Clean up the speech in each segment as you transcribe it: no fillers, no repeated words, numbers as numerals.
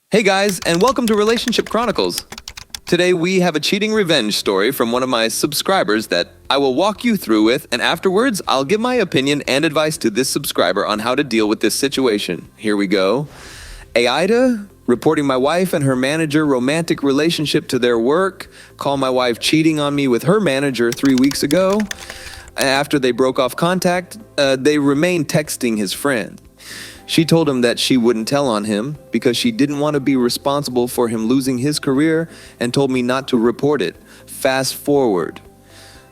Hey guys, and welcome to Relationship Chronicles. Today we have a cheating revenge story from one of my subscribers that I will walk you through with, and afterwards I'll give my opinion and advice to this subscriber on how to deal with this situation. Here we go. AITA, reporting my wife and her manager romantic relationship to their work. Call my wife cheating on me with her manager 3 weeks ago. After they broke off contact, they remained texting his friend. She told him that she wouldn't tell on him because she didn't want to be responsible for him losing his career and told me not to report it. Fast forward.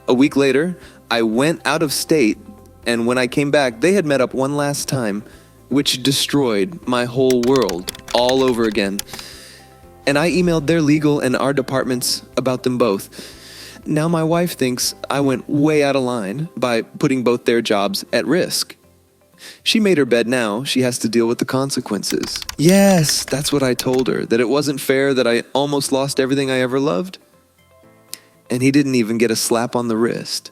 A week later, I went out of state, and when I came back, they had met up one last time, which destroyed my whole world all over again. And I emailed their legal and our departments about them both. Now my wife thinks I went way out of line by putting both their jobs at risk. She made her bed now, she has to deal with the consequences. Yes, that's what I told her, that it wasn't fair that I almost lost everything I ever loved. And he didn't even get a slap on the wrist.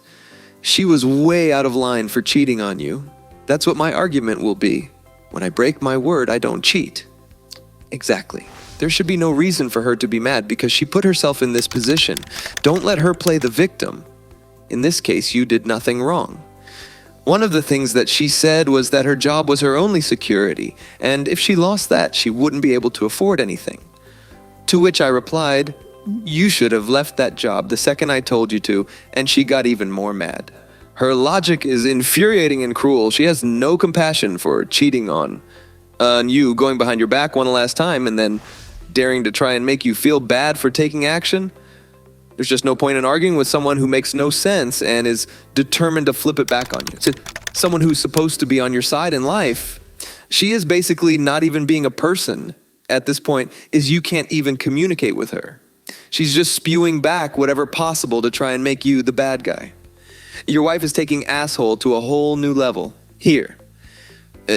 She was way out of line for cheating on you. That's what my argument will be. When I break my word, I don't cheat. Exactly. There should be no reason for her to be mad because she put herself in this position. Don't let her play the victim. In this case, you did nothing wrong. One of the things that she said was that her job was her only security, and if she lost that, she wouldn't be able to afford anything. To which I replied, "You should have left that job the second I told you to," and she got even more mad. Her logic is infuriating and cruel. She has no compassion for cheating on you, going behind your back one last time, and then daring to try and make you feel bad for taking action. There's just no point in arguing with someone who makes no sense and is determined to flip it back on you. To someone who's supposed to be on your side in life, she is basically not even being a person at this point, is you can't even communicate with her. She's just spewing back whatever possible to try and make you the bad guy. Your wife is taking asshole to a whole new level. Here,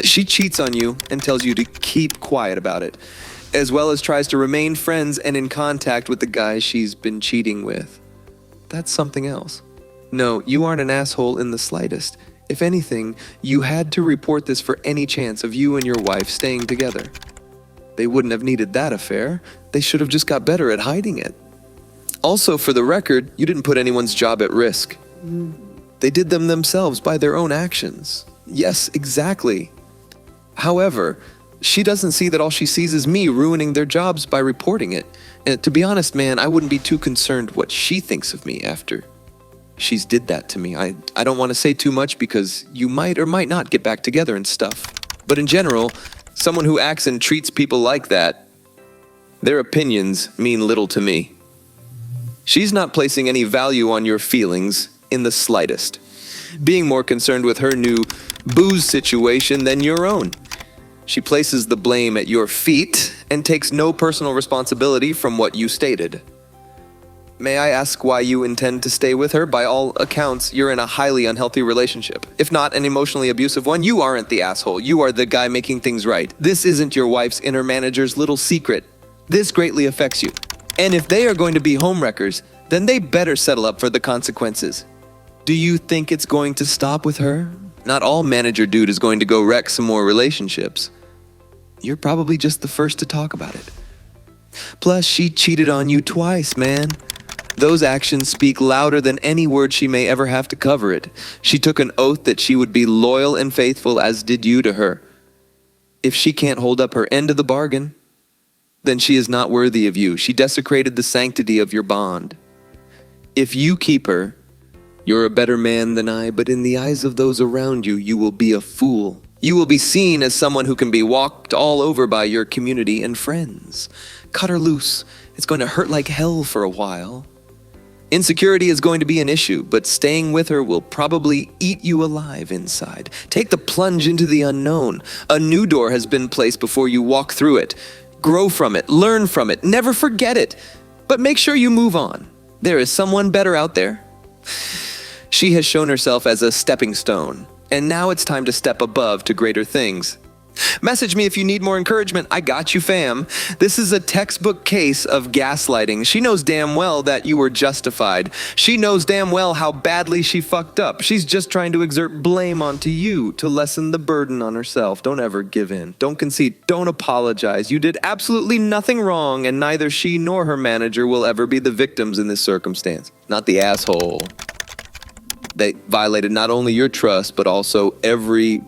she cheats on you and tells you to keep quiet about it, as well as tries to remain friends and in contact with the guy she's been cheating with. That's something else. No, you aren't an asshole in the slightest. If anything, you had to report this for any chance of you and your wife staying together. They wouldn't have needed that affair. They should have just got better at hiding it. Also, for the record, you didn't put anyone's job at risk. They did them themselves by their own actions. Yes, exactly. However, she doesn't see that all she sees is me ruining their jobs by reporting it. And to be honest, man, I wouldn't be too concerned what she thinks of me after she's did that to me. I don't want to say too much because you might or might not get back together and stuff. But in general, someone who acts and treats people like that, their opinions mean little to me. She's not placing any value on your feelings in the slightest, being more concerned with her new booze situation than your own. She places the blame at your feet and takes no personal responsibility from what you stated. May I ask why you intend to stay with her? By all accounts, you're in a highly unhealthy relationship. If not an emotionally abusive one, you aren't the asshole. You are the guy making things right. This isn't your wife's inner manager's little secret. This greatly affects you. And if they are going to be homewreckers, then they better settle up for the consequences. Do you think it's going to stop with her? Not all manager dude is going to go wreck some more relationships. You're probably just the first to talk about it. Plus, she cheated on you twice, man. Those actions speak louder than any word she may ever have to cover it. She took an oath that she would be loyal and faithful, as did you to her. If she can't hold up her end of the bargain, then she is not worthy of you. She desecrated the sanctity of your bond. If you keep her, you're a better man than I, but in the eyes of those around you, you will be a fool. You will be seen as someone who can be walked all over by your community and friends. Cut her loose. It's going to hurt like hell for a while. Insecurity is going to be an issue, but staying with her will probably eat you alive inside. Take the plunge into the unknown. A new door has been placed before you walk through it. Grow from it, learn from it, never forget it. But make sure you move on. There is someone better out there. She has shown herself as a stepping stone. And now it's time to step above to greater things. Message me if you need more encouragement. I got you, fam. This is a textbook case of gaslighting. She knows damn well that you were justified. She knows damn well how badly she fucked up. She's just trying to exert blame onto you to lessen the burden on herself. Don't ever give in. Don't concede. Don't apologize. You did absolutely nothing wrong, and neither she nor her manager will ever be the victims in this circumstance. Not the asshole. They violated not only your trust, but also every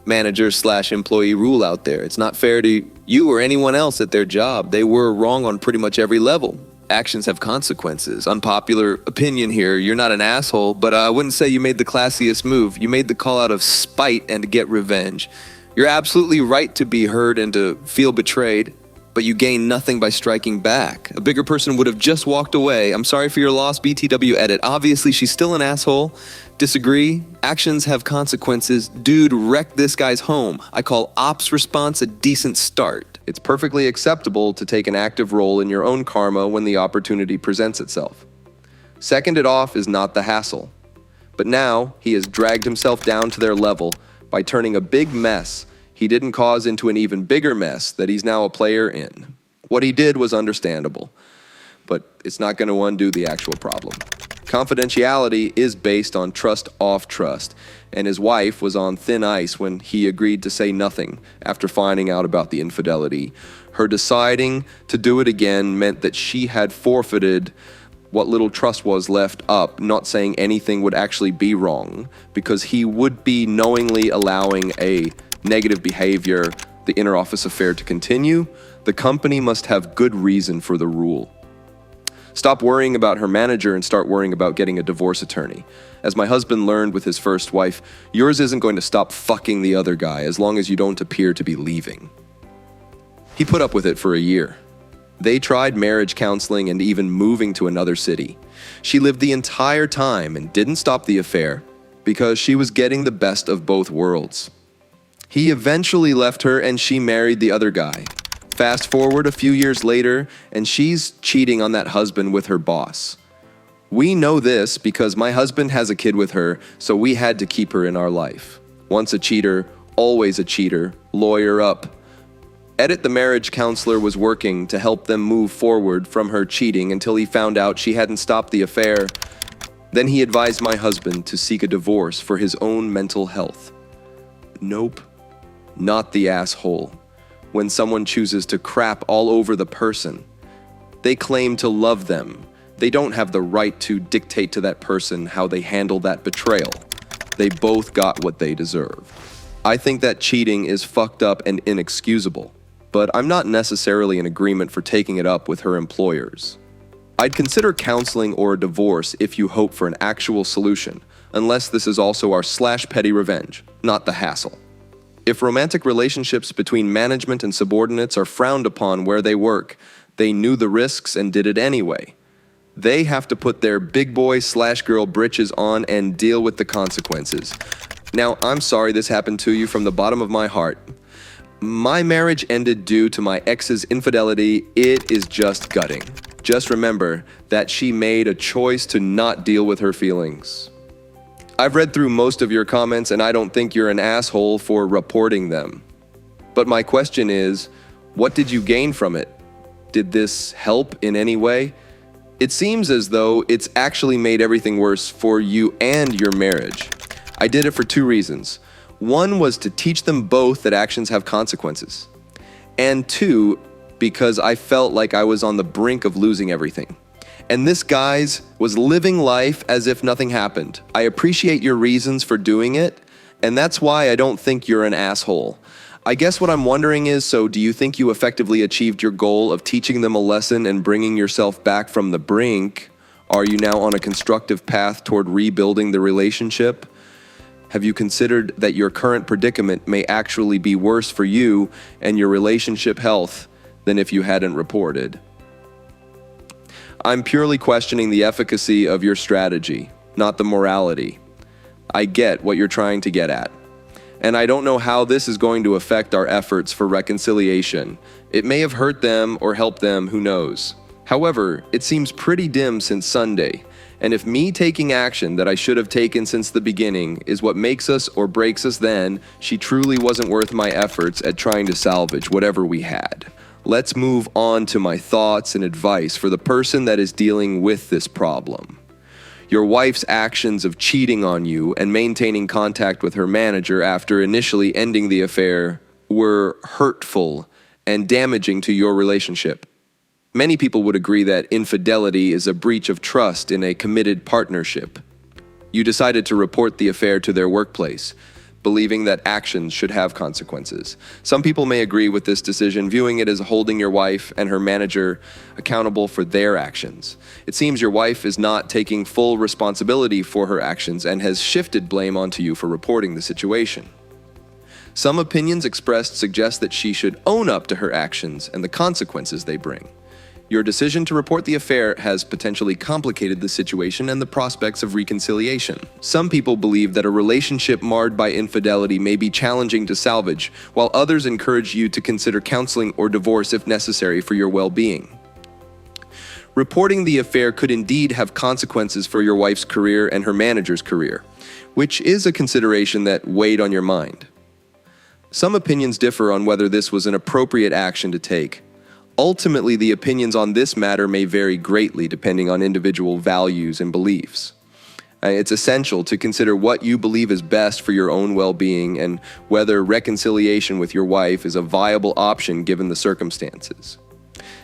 manager/employee rule out there. It's not fair to you or anyone else at their job. They were wrong on pretty much every level. Actions have consequences. Unpopular opinion here, you're not an asshole, but I wouldn't say you made the classiest move. You made the call out of spite and to get revenge. You're absolutely right to be hurt and to feel betrayed, but you gain nothing by striking back. A bigger person would have just walked away. I'm sorry for your loss, BTW edit. Obviously, she's still an asshole. Disagree? Actions have consequences. Dude wrecked this guy's home. I call ops response a decent start. It's perfectly acceptable to take an active role in your own karma when the opportunity presents itself. Second it off is not the hassle. But now he has dragged himself down to their level by turning a big mess he didn't cause into an even bigger mess that he's now a player in. What he did was understandable, but it's not going to undo the actual problem. Confidentiality is based on trust off trust, and his wife was on thin ice when he agreed to say nothing after finding out about the infidelity. Her deciding to do it again meant that she had forfeited what little trust was left up, not saying anything would actually be wrong, because he would be knowingly allowing a negative behavior, the inter-office affair, to continue. The company must have good reason for the rule. Stop worrying about her manager and start worrying about getting a divorce attorney. As my husband learned with his first wife, yours isn't going to stop fucking the other guy as long as you don't appear to be leaving. He put up with it for a year. They tried marriage counseling and even moving to another city. She lived the entire time and didn't stop the affair because she was getting the best of both worlds. He eventually left her and she married the other guy. Fast forward a few years later, and she's cheating on that husband with her boss. We know this because my husband has a kid with her, so we had to keep her in our life. Once a cheater, always a cheater, lawyer up. Edit the marriage counselor was working to help them move forward from her cheating until he found out she hadn't stopped the affair. Then he advised my husband to seek a divorce for his own mental health. Nope, not the asshole. When someone chooses to crap all over the person, they claim to love them. They don't have the right to dictate to that person how they handle that betrayal. They both got what they deserve. I think that cheating is fucked up and inexcusable, but I'm not necessarily in agreement for taking it up with her employers. I'd consider counseling or a divorce if you hope for an actual solution, unless this is also our /petty revenge, not the hassle. If romantic relationships between management and subordinates are frowned upon where they work, they knew the risks and did it anyway. They have to put their big boy/girl britches on and deal with the consequences. Now, I'm sorry this happened to you from the bottom of my heart. My marriage ended due to my ex's infidelity. It is just gutting. Just remember that she made a choice to not deal with her feelings. I've read through most of your comments and I don't think you're an asshole for reporting them. But my question is, what did you gain from it? Did this help in any way? It seems as though it's actually made everything worse for you and your marriage. I did it for two reasons. One was to teach them both that actions have consequences. And two, because I felt like I was on the brink of losing everything. And this guy's was living life as if nothing happened. I appreciate your reasons for doing it, and that's why I don't think you're an asshole. I guess what I'm wondering is, so do you think you effectively achieved your goal of teaching them a lesson and bringing yourself back from the brink? Are you now on a constructive path toward rebuilding the relationship? Have you considered that your current predicament may actually be worse for you and your relationship health than if you hadn't reported? I'm purely questioning the efficacy of your strategy, not the morality. I get what you're trying to get at, and I don't know how this is going to affect our efforts for reconciliation. It may have hurt them or helped them, who knows. However, it seems pretty dim since Sunday, And if me taking action that I should have taken since the beginning is what makes us or breaks us, then she truly wasn't worth my efforts at trying to salvage whatever we had. Let's move on to my thoughts and advice for the person that is dealing with this problem. Your wife's actions of cheating on you and maintaining contact with her manager after initially ending the affair were hurtful and damaging to your relationship. Many people would agree that infidelity is a breach of trust in a committed partnership. You decided to report the affair to their workplace, believing that actions should have consequences. Some people may agree with this decision, viewing it as holding your wife and her manager accountable for their actions. It seems your wife is not taking full responsibility for her actions and has shifted blame onto you for reporting the situation. Some opinions expressed suggest that she should own up to her actions and the consequences they bring. Your decision to report the affair has potentially complicated the situation and the prospects of reconciliation. Some people believe that a relationship marred by infidelity may be challenging to salvage, while others encourage you to consider counseling or divorce if necessary for your well-being. Reporting the affair could indeed have consequences for your wife's career and her manager's career, which is a consideration that weighed on your mind. Some opinions differ on whether this was an appropriate action to take. Ultimately, the opinions on this matter may vary greatly depending on individual values and beliefs. It's essential to consider what you believe is best for your own well-being and whether reconciliation with your wife is a viable option given the circumstances.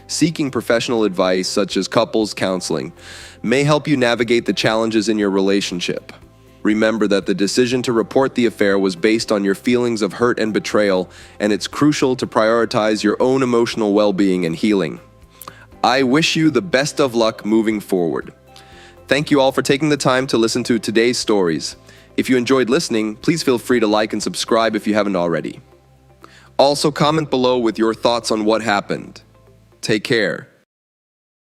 Seeking professional advice, such as couples counseling, may help you navigate the challenges in your relationship. Remember that the decision to report the affair was based on your feelings of hurt and betrayal, and it's crucial to prioritize your own emotional well-being and healing. I wish you the best of luck moving forward. Thank you all for taking the time to listen to today's stories. If you enjoyed listening, please feel free to like and subscribe if you haven't already. Also, comment below with your thoughts on what happened. Take care.